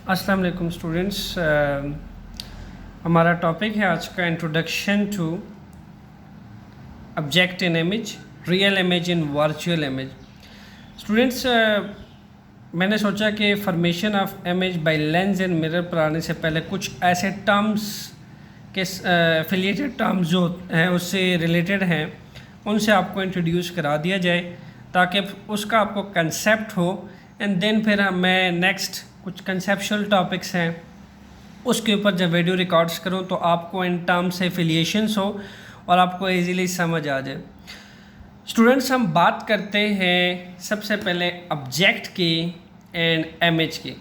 अस्सलाम वालेकुम स्टूडेंट्स। हमारा टॉपिक है आज का introduction to object in image, real image in virtual image. Students, मैंने सोचा कि formation of image by lens and mirror पर आने से पहले कुछ ऐसे टर्म्स के एफिलिएटेड टर्म्स जो हैं उससे रिलेटेड हैं उनसे आपको इंट्रोड्यूस करा दिया जाए ताकि उसका आपको कंसेप्ट हो। एंड देन फिर मैं नेक्स्ट कुछ कंसेप्चुअल टॉपिक्स हैं उसके ऊपर जब वीडियो रिकॉर्ड्स करूं तो आपको इन टर्म्स से एफिलिएशंस हो और आपको इजीली समझ आ जाए। स्टूडेंट्स, हम बात करते हैं सबसे पहले ऑब्जेक्ट की एंड इमेज की।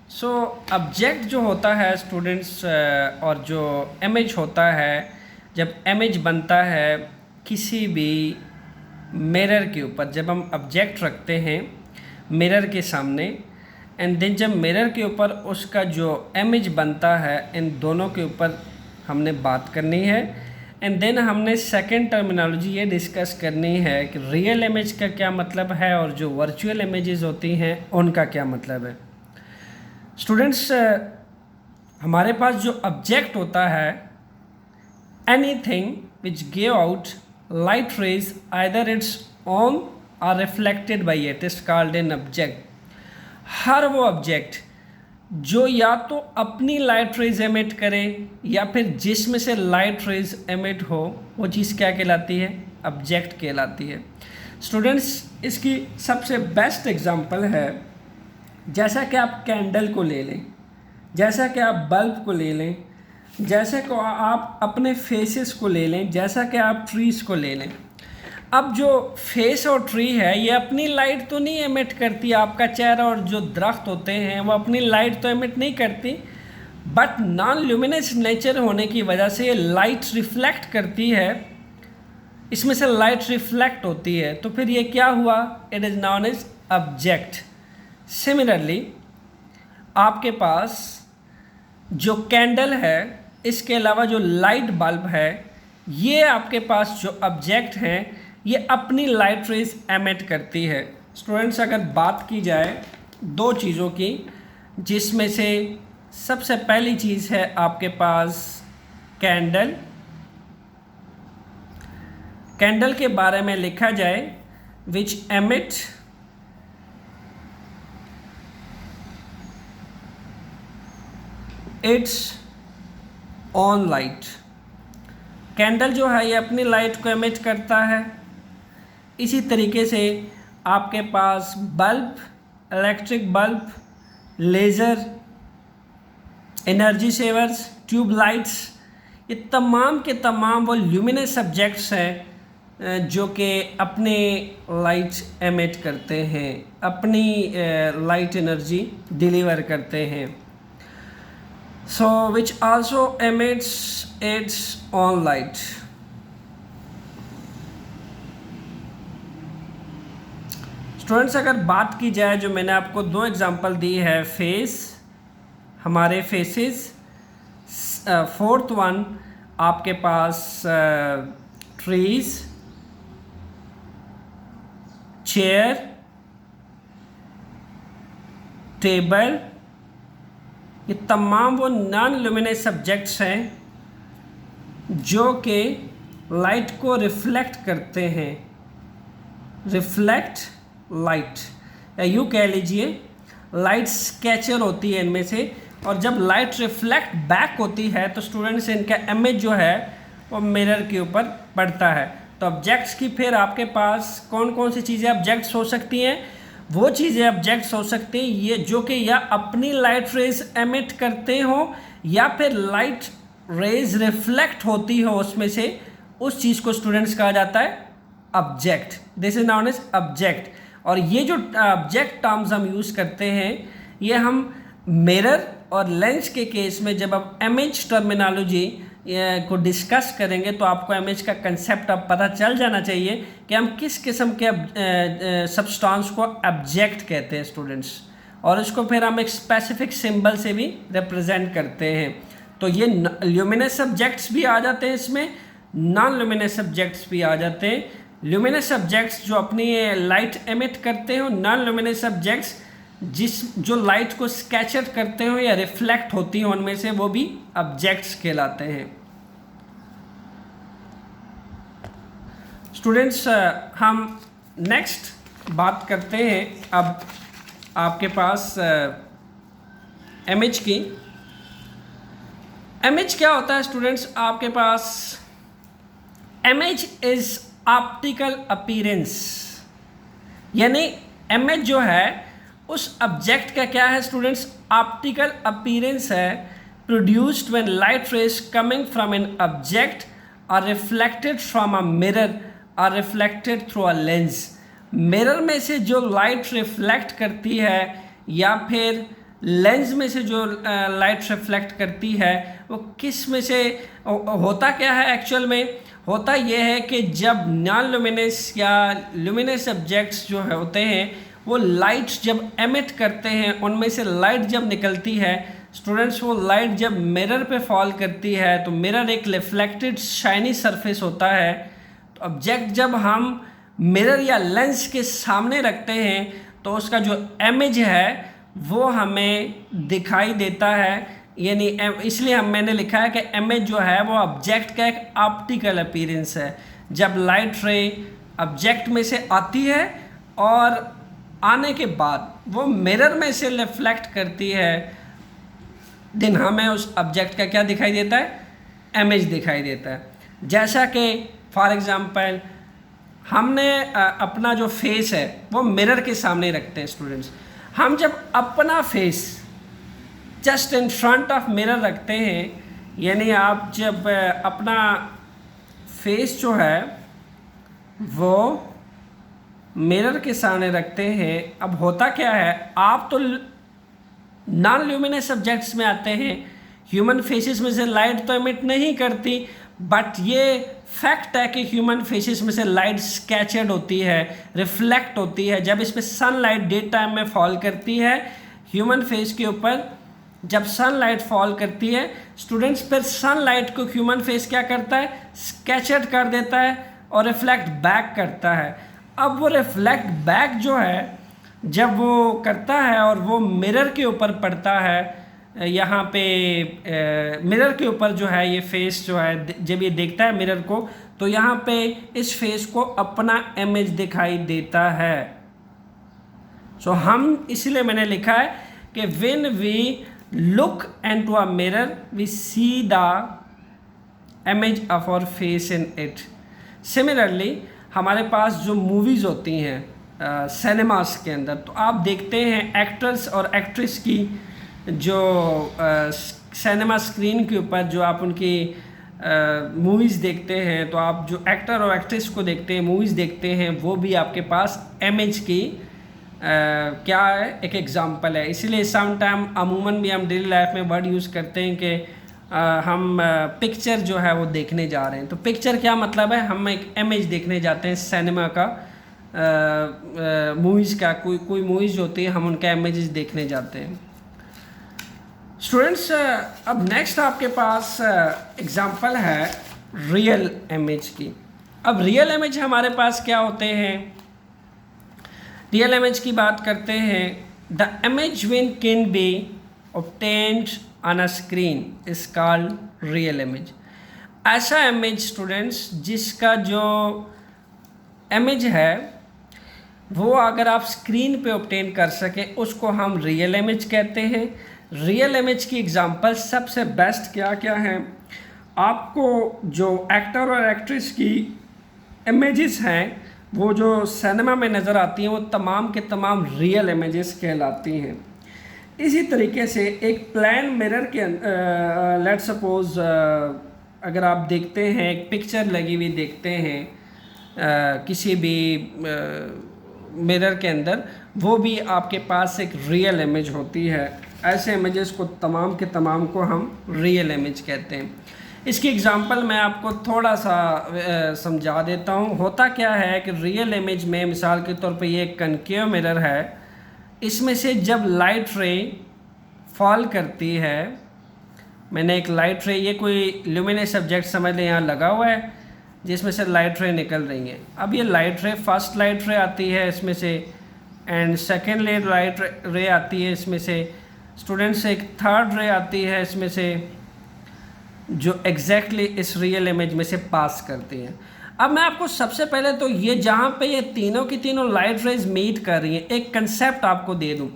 सो ऑब्जेक्ट जो होता है स्टूडेंट्स और जो इमेज होता है, जब इमेज बनता है किसी भी मिरर के ऊपर, जब हम ऑब्जेक्ट रखते हैं मिरर के सामने एंड देन जब मिरर के ऊपर उसका जो इमेज बनता है, इन दोनों के ऊपर हमने बात करनी है। एंड देन हमने सेकंड टर्मिनोलॉजी ये डिस्कस करनी है कि रियल इमेज का क्या मतलब है और जो वर्चुअल इमेजेस होती हैं उनका क्या मतलब है। स्टूडेंट्स, हमारे पास जो ऑब्जेक्ट होता है, anything which give out light rays either it's own और reflected by it is called an object. हर वो ऑब्जेक्ट जो या तो अपनी लाइट रेज एमिट करे या फिर जिसमें से लाइट रेज एमिट हो, वो चीज़ क्या कहलाती है? ऑब्जेक्ट कहलाती है। स्टूडेंट्स, इसकी सबसे बेस्ट एग्जांपल है, जैसा कि आप कैंडल को ले लें, जैसा कि आप बल्ब को ले लें, जैसे कि आप अपने फेसेस को ले लें, जैसा कि आप ट्रीज़ को ले लें। अब जो फेस और ट्री है ये अपनी लाइट तो नहीं एमिट करती, आपका चेहरा और जो दरख्त होते हैं वो अपनी लाइट तो एमिट नहीं करती, बट नॉन ल्यूमिनस नेचर होने की वजह से ये लाइट रिफ्लेक्ट करती है, इसमें से लाइट रिफ्लेक्ट होती है, तो फिर ये क्या हुआ? It is non edge object. Similarly आपके पास जो कैंडल है, इसके अलावा जो लाइट बल्ब है, ये आपके पास जो ऑब्जेक्ट हैं ये अपनी लाइट रेज एमिट करती है। स्टूडेंट्स, अगर बात की जाए दो चीज़ों की, जिसमें से सबसे पहली चीज़ है आपके पास कैंडल। कैंडल के बारे में लिखा जाए which emit its own light. Candle जो है ये अपनी लाइट को एमिट करता है। इसी तरीके से आपके पास bulb, electric bulb, laser, energy savers, tube lights, ये तमाम के तमाम वो ल्यूमिनस सब्जेक्ट्स हैं जो कि अपने लाइट एमिट करते हैं, अपनी लाइट एनर्जी डिलीवर करते हैं। So which also emits its own light. Students, अगर बात की जाए, जो मैंने आपको दो एग्जांपल दी है, फेस, हमारे फेसेस, फोर्थ वन आपके पास ट्रीज, चेयर, टेबल, ये तमाम वो नॉन ल्यूमिनस सब्जेक्ट्स हैं जो कि लाइट को रिफ्लेक्ट करते हैं। रिफ्लेक्ट लाइट, या यूँ कह लीजिए लाइट स्केचर होती है इनमें से, और जब लाइट रिफ्लेक्ट बैक होती है तो स्टूडेंट्स इनका इमेज जो है वो मिरर के ऊपर पड़ता है। तो ऑब्जेक्ट्स की फिर आपके पास कौन कौन सी चीज़ें ऑब्जेक्ट्स हो सकती हैं? वो चीज़ें ऑब्जेक्ट्स हो सकती हैं ये जो कि या अपनी लाइट रेज एमिट करते हो या फिर लाइट रेज रिफ्लेक्ट होती हो उसमें से, उस चीज़ को स्टूडेंट्स कहा जाता है object. This is non edge object. और ये जो ऑब्जेक्ट टर्म्स हम यूज़ करते हैं ये हम मिरर और लेंस के केस में जब आप इमेज टर्मिनोलॉजी को डिस्कस करेंगे तो आपको इमेज का कंसेप्ट अब पता चल जाना चाहिए कि हम किस किस्म के सब्सटेंस को ऑब्जेक्ट कहते हैं स्टूडेंट्स, और इसको फिर हम एक स्पेसिफिक सिंबल से भी रिप्रेजेंट करते हैं। तो ये ल्यूमिनस सब्जेक्ट्स भी आ जाते हैं इसमें, नॉन ल्यूमिनस सब्जेक्ट्स भी आ जाते हैं। ल्यूमिनस सब्जेक्ट्स जो अपनी लाइट एमिट करते हैं, नॉन ल्यूमिनस सब्जेक्ट्स जो लाइट को स्कैचर करते हो या रिफ्लेक्ट होती हो उनमें से, वो भी ऑब्जेक्ट्स कहलाते हैं। स्टूडेंट्स, हम नेक्स्ट बात करते हैं अब आपके पास इमेज की। इमेज क्या होता है स्टूडेंट्स? आपके पास इमेज इज ऑप्टिकल अपीयरेंस, यानी इमेज जो है उस ऑब्जेक्ट का क्या है स्टूडेंट्स? ऑप्टिकल अपीयरेंस है, produced when light rays coming from an object are reflected from a mirror or reflected through a lens. Mirror में से जो लाइट रिफ्लेक्ट करती है या फिर लेंस में से जो लाइट रिफ्लेक्ट करती है, वो किस में से होता क्या है? एक्चुअल में होता यह है कि जब नॉन लुमिनस या लुमिनस ऑब्जेक्ट्स जो होते हैं वो लाइट जब एमिट करते हैं, उनमें से लाइट जब निकलती है स्टूडेंट्स, वो लाइट जब मिरर पे फॉल करती है तो मिरर एक रिफ्लेक्टेड शाइनी सरफेस होता है। तो ऑब्जेक्ट जब हम मिरर या लेंस के सामने रखते हैं तो उसका जो इमेज है वो हमें दिखाई देता है, यानी इसलिए मैंने लिखा है कि इमेज जो है वो ऑब्जेक्ट का एक ऑप्टिकल अपीयरेंस है। जब लाइट रे ऑब्जेक्ट में से आती है और आने के बाद वो मिरर में से रिफ्लेक्ट करती है, दिन हमें उस ऑब्जेक्ट का क्या दिखाई देता है? इमेज दिखाई देता है। जैसा कि फॉर एग्जांपल हमने अपना जो फेस है वो मिरर के सामने रखते हैं स्टूडेंट्स। हम जब अपना face just in front of mirror रखते हैं, यानी आप जब अपना फेस जो है वो मिरर के सामने रखते हैं, अब होता क्या है, आप तो नॉन ल्यूमिनस सब्जेक्ट्स में आते हैं, ह्यूमन फेसेस में से लाइट तो एमिट नहीं करती, बट ये फैक्ट है कि ह्यूमन फेसेस में से लाइट स्कैचर्ड होती है, रिफ्लेक्ट होती है। जब इस पर सनलाइट डे टाइम में फॉल करती है ह्यूमन फेस के ऊपर, जब सनलाइट फॉल करती है स्टूडेंट्स, फिर सनलाइट को ह्यूमन फेस क्या करता है? स्कैचर्ड कर देता है और रिफ्लेक्ट बैक करता है। अब वो रिफ्लेक्ट बैक जो है जब वो करता है और वो मिरर के ऊपर पड़ता है, यहाँ पे मिरर के ऊपर जो है ये फेस जो है जब ये देखता है मिरर को, तो यहाँ पे इस फेस को अपना इमेज दिखाई देता है। सो हम इसलिए मैंने लिखा है कि when we look into a mirror we see the image of our face in it. Similarly हमारे पास जो मूवीज़ होती हैं सिनेमास के अंदर, तो आप देखते हैं एक्टर्स और एक्ट्रेस की जो सिनेमा स्क्रीन के ऊपर जो आप उनकी मूवीज़ देखते हैं, तो आप जो एक्टर और एक्ट्रेस को देखते हैं, मूवीज़ देखते हैं, वो भी आपके पास इमेज की क्या है? एक एग्जांपल है। इसलिए सम टाइम अमूमन भी हम डेली लाइफ में वर्ड यूज़ करते हैं कि हम पिक्चर जो है वो देखने जा रहे हैं। तो पिक्चर क्या मतलब है? हम एक इमेज देखने जाते हैं सिनेमा का, मूवीज़ का, कोई मूवीज़ होती है, हम उनका इमेजेस देखने जाते हैं। स्टूडेंट्स, अब नेक्स्ट आपके पास एग्जांपल है रियल इमेज की। अब रियल इमेज हमारे पास क्या होते हैं? रियल इमेज की बात करते हैं। The image when can be obtained on a screen is called real image. ऐसा इमेज स्टूडेंट्स जिसका जो इमेज है वो अगर आप स्क्रीन पे ऑब्टेन कर सकें उसको हम रियल इमेज कहते हैं। रियल इमेज की एग्जांपल सबसे बेस्ट क्या क्या हैं? आपको जो एक्टर और एक्ट्रेस की इमेजेस हैं वो जो सिनेमा में नज़र आती हैं वो तमाम के तमाम रियल इमेजेस कहलाती हैं। इसी तरीके से एक प्लेन मिरर के लेट सपोज अगर आप देखते हैं एक पिक्चर लगी हुई देखते हैं किसी भी मिरर के अंदर, वो भी आपके पास एक रियल इमेज होती है। ऐसे इमेजेस को तमाम के तमाम को हम रियल इमेज कहते हैं। इसकी एग्जांपल मैं आपको थोड़ा सा समझा देता हूँ। होता क्या है कि रियल इमेज में मिसाल के तौर पे ये कनकेव मिरर है, इसमें से जब लाइट रे फॉल करती है, मैंने एक लाइट रे, ये कोई ल्यूमिनस सब्जेक्ट समझ लें यहाँ लगा हुआ है जिसमें से लाइट रे निकल रही है। अब ये लाइट रे फर्स्ट लाइट रे आती है, इसमें से एंड सेकेंड लाइट रे आती है इसमें से स्टूडेंट्स, एक थर्ड रे आती है इसमें से जो एग्जैक्टली इस रियल इमेज में से पास करती है। अब मैं आपको सबसे पहले तो ये जहाँ पे ये तीनों की तीनों लाइट रेज मीट कर रही हैं, एक कंसेप्ट आपको दे दूँ।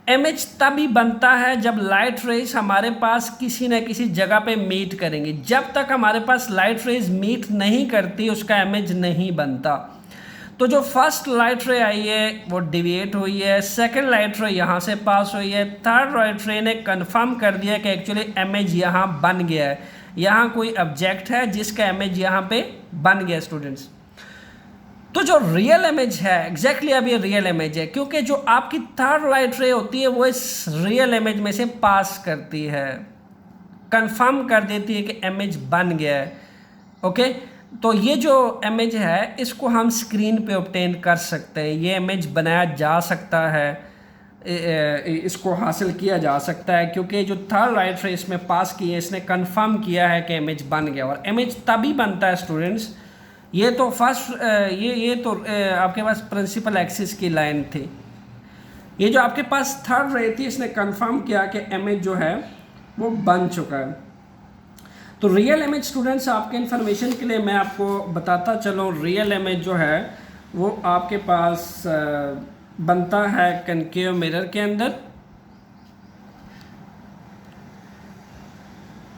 इमेज तभी बनता है जब लाइट रेज हमारे पास किसी न किसी जगह पे मीट करेंगे। जब तक हमारे पास लाइट रेज मीट नहीं करती उसका इमेज नहीं बनता। तो जो फर्स्ट लाइट रे आई है वो डिविएट हुई है, सेकंड लाइट रे यहाँ से पास हुई है, थर्ड लाइट रे ने कंफर्म कर दिया कि एक्चुअली इमेज यहाँ बन गया है, यहाँ कोई ऑब्जेक्ट है जिसका इमेज यहाँ पे बन गया स्टूडेंट्स। तो जो रियल इमेज है एग्जैक्टली अब ये रियल इमेज है, क्योंकि जो आपकी थर्ड लाइट रे होती है वो इस रियल इमेज में से पास करती है, कंफर्म कर देती है कि इमेज बन गया है। ओके, तो ये जो इमेज है इसको हम स्क्रीन पे ऑब्टेन कर सकते हैं, ये इमेज बनाया जा सकता है, इसको हासिल किया जा सकता है, क्योंकि जो थर्ड लाइट रे इसमें पास की है इसने कंफर्म किया है कि इमेज बन गया। और इमेज तभी बनता है स्टूडेंट्स, ये तो फर्स्ट ये तो आपके पास प्रिंसिपल एक्सिस की लाइन थी, ये जो आपके पास थर्ड रे थी इसने कंफर्म किया कि इमेज जो है वो बन चुका है। तो रियल इमेज स्टूडेंट्स आपके इन्फॉर्मेशन के लिए मैं आपको बताता चलूँ, रियल इमेज जो है वो आपके पास बनता है कनकेव मिरर के अंदर।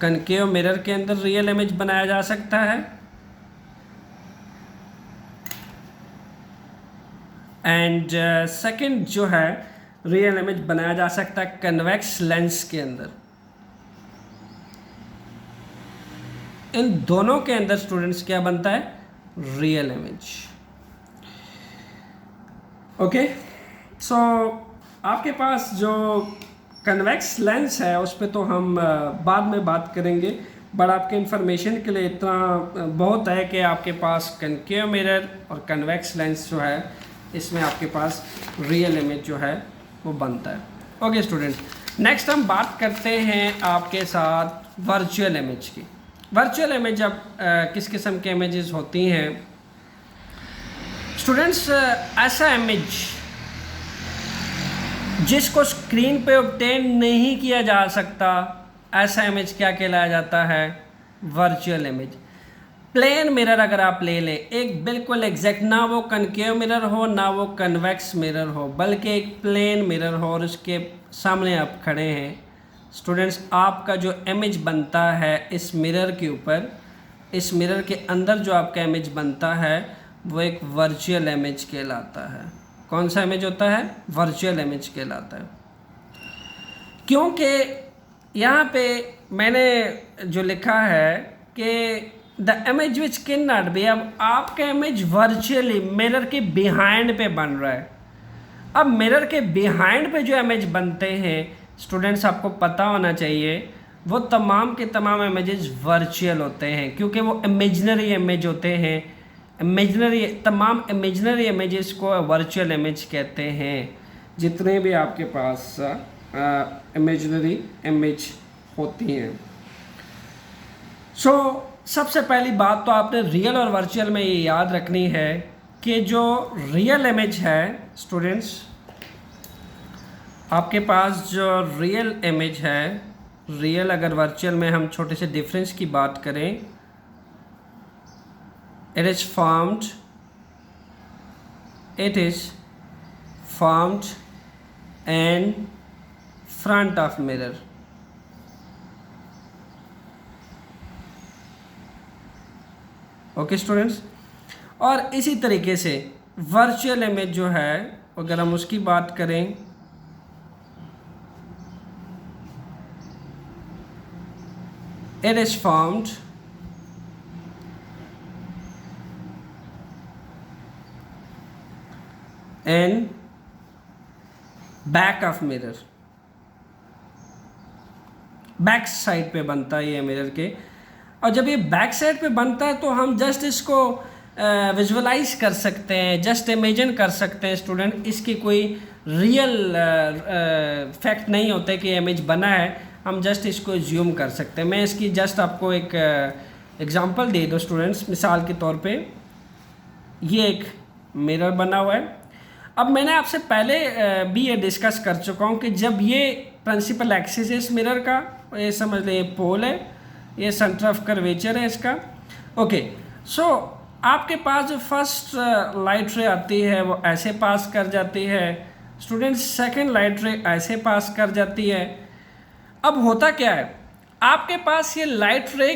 कनकेव मिरर के अंदर रियल इमेज बनाया जा सकता है। एंड सेकंड जो है रियल इमेज बनाया जा सकता है कन्वेक्स लेंस के अंदर। इन दोनों के अंदर स्टूडेंट्स क्या बनता है, रियल इमेज। ओके, सो आपके पास जो कन्वेक्स लेंस है उस पर तो हम बाद में बात करेंगे, बट आपके इंफॉर्मेशन के लिए इतना बहुत है कि आपके पास कनकेव मिरर और कन्वेक्स लेंस जो है इसमें आपके पास रियल इमेज जो है वो बनता है। ओके स्टूडेंट, नेक्स्ट हम बात करते हैं आपके साथ वर्चुअल इमेज की। वर्चुअल इमेज अब किस किस्म के इमेजेस होती हैं स्टूडेंट्स, ऐसा इमेज जिसको स्क्रीन पे ऑब्टेन नहीं किया जा सकता, ऐसा इमेज क्या कहलाया जाता है, वर्चुअल इमेज। प्लेन मिरर अगर आप ले लें, एक बिल्कुल एग्जैक्ट, ना वो कनकेव मिरर हो ना वो कन्वेक्स मिरर हो, बल्कि एक प्लेन मिरर हो और उसके सामने आप खड़े हैं स्टूडेंट्स, आपका जो इमेज बनता है इस मिरर के ऊपर, इस मिरर के अंदर जो आपका इमेज बनता है वो एक वर्चुअल इमेज कहलाता है। कौन सा इमेज होता है, वर्चुअल इमेज कहलाता है। क्योंकि यहाँ पे मैंने जो लिखा है कि the image which can not be, अब आपका इमेज वर्चुअली मिरर के बिहाइंड पे बन रहा है। अब मिरर के बिहाइंड पे जो इमेज बनते हैं स्टूडेंट्स, आपको पता होना चाहिए वो तमाम के तमाम इमेजेस वर्चुअल होते हैं, क्योंकि वो इमेजनरी इमेज होते हैं। इमेजनरी, तमाम इमेजनरी इमेजेस को वर्चुअल इमेज कहते हैं, जितने भी आपके पास इमेजनरी इमेज होती हैं। सो सबसे पहली बात तो आपने रियल और वर्चुअल में ये याद रखनी है कि जो रियल इमेज है स्टूडेंट्स, आपके पास जो रियल इमेज है, रियल अगर वर्चुअल में हम छोटे से डिफरेंस की बात करें, it is formed in front of mirror। Okay students, और इसी तरीके से वर्चुअल इमेज जो है अगर हम उसकी बात करें, it is formed in back of mirror, back side पे बनता है ये मिरर के। और जब ये बैक साइड पे बनता है तो हम जस्ट इसको विजुअलाइज कर सकते हैं, जस्ट इमेजिन कर सकते हैं स्टूडेंट, इसकी कोई रियल फैक्ट नहीं होता कि इमेज बना है, हम जस्ट इसको ज्यूम कर सकते हैं। मैं इसकी जस्ट आपको एक एग्जांपल दे दूँ स्टूडेंट्स, मिसाल के तौर पे ये एक मिरर बना हुआ है। अब मैंने आपसे पहले भी ये डिस्कस कर चुका हूँ कि जब ये प्रिंसिपल एक्सिस है इस मिरर का, ये समझ लें ये पोल है, ये सेंटर ऑफ कर्वेचर है इसका। ओके, सो आपके पास जो फर्स्ट लाइट रे आती है वो ऐसे पास कर जाती है, स्टूडेंट्स सेकंड लाइट रे ऐसे पास कर जाती है। अब होता क्या है, आपके पास ये लाइट रे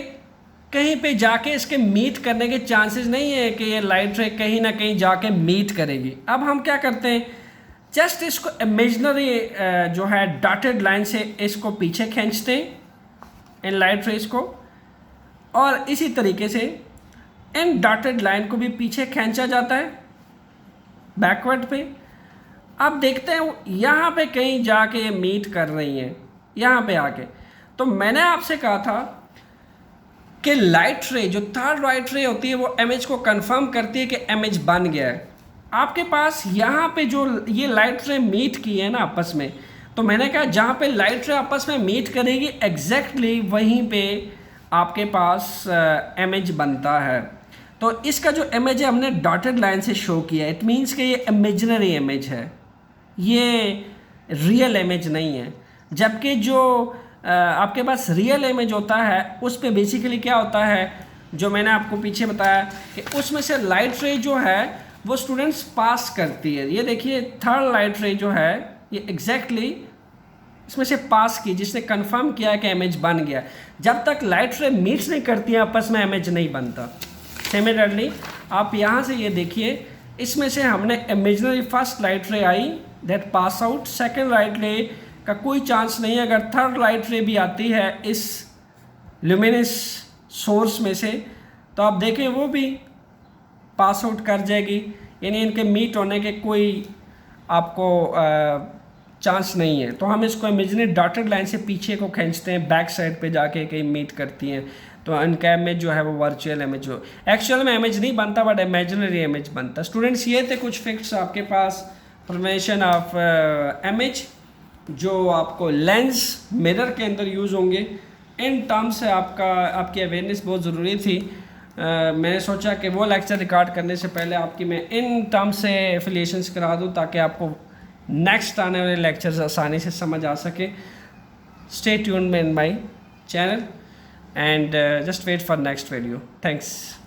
कहीं पे जाके इसके मीट करने के चांसेस नहीं है कि ये लाइट रे कहीं ना कहीं जाके मीट करेगी। अब हम क्या करते हैं, जस्ट इसको इमेजिनरी जो है डॉटेड लाइन से इसको पीछे खींचते हैं इन लाइट रेस को, और इसी तरीके से इन डॉटेड लाइन को भी पीछे खींचा जाता है बैकवर्ड पे। अब देखते हैं यहाँ पे कहीं जाके ये मीट कर रही हैं यहाँ पे आके। तो मैंने आपसे कहा था कि लाइट रे जो थर्ड लाइट रे होती है वो इमेज को कंफर्म करती है कि इमेज बन गया है। आपके पास यहाँ पे जो ये लाइट रे मीट की है ना आपस में, तो मैंने कहा जहाँ पे लाइट रे आपस में मीट करेगी एग्जैक्टली वहीं पे आपके पास इमेज बनता है। तो इसका जो इमेज है हमने डॉटेड लाइन से शो किया, इट मीन्स कि ये इमेजिनरी इमेज है, ये रियल इमेज नहीं है। जबकि जो आपके पास रियल इमेज होता है उस पे बेसिकली क्या होता है, जो मैंने आपको पीछे बताया कि उसमें से लाइट रे जो है वो स्टूडेंट्स पास करती है। ये देखिए थर्ड लाइट रे जो है ये एग्जैक्टली इसमें से पास की, जिसने कंफर्म किया कि इमेज बन गया। जब तक लाइट रे मीट नहीं करती है आपस में इमेज नहीं बनता। सिमिलरली आप यहाँ से ये देखिए, इसमें से हमने इमेजिनरी फर्स्ट लाइट रे आई that pass out, second light रे का कोई चांस नहीं है। अगर थर्ड लाइट रे भी आती है इस ल्यूमिनस सोर्स में से तो आप देखें वो भी पास आउट कर जाएगी, यानी इनके मीट होने के कोई आपको चांस नहीं है। तो हम इसको इमेजिनरी डॉटेड लाइन से पीछे को खींचते हैं, बैक साइड पे जाके कहीं मीट करती हैं, तो इनका इमेज जो है वो वर्चुअल इमेज हो, एक्चुअल में इमेज नहीं बनता बट इमेजिनरी इमेज बनता। स्टूडेंट्स ये थे कुछ फैक्ट्स आपके पास फॉर्मेशन ऑफ इमेज जो आपको लेंस मिरर के अंदर यूज़ होंगे। इन टर्म्स से आपकी अवेयरनेस बहुत ज़रूरी थी। मैंने सोचा कि वो लेक्चर रिकॉर्ड करने से पहले आपकी मैं इन टर्म्स से एफिलिएशंस करा दूं ताकि आपको नेक्स्ट आने वाले लेक्चर्स आसानी से समझ आ सके। Stay tuned in my channel and just wait for next video. Thanks.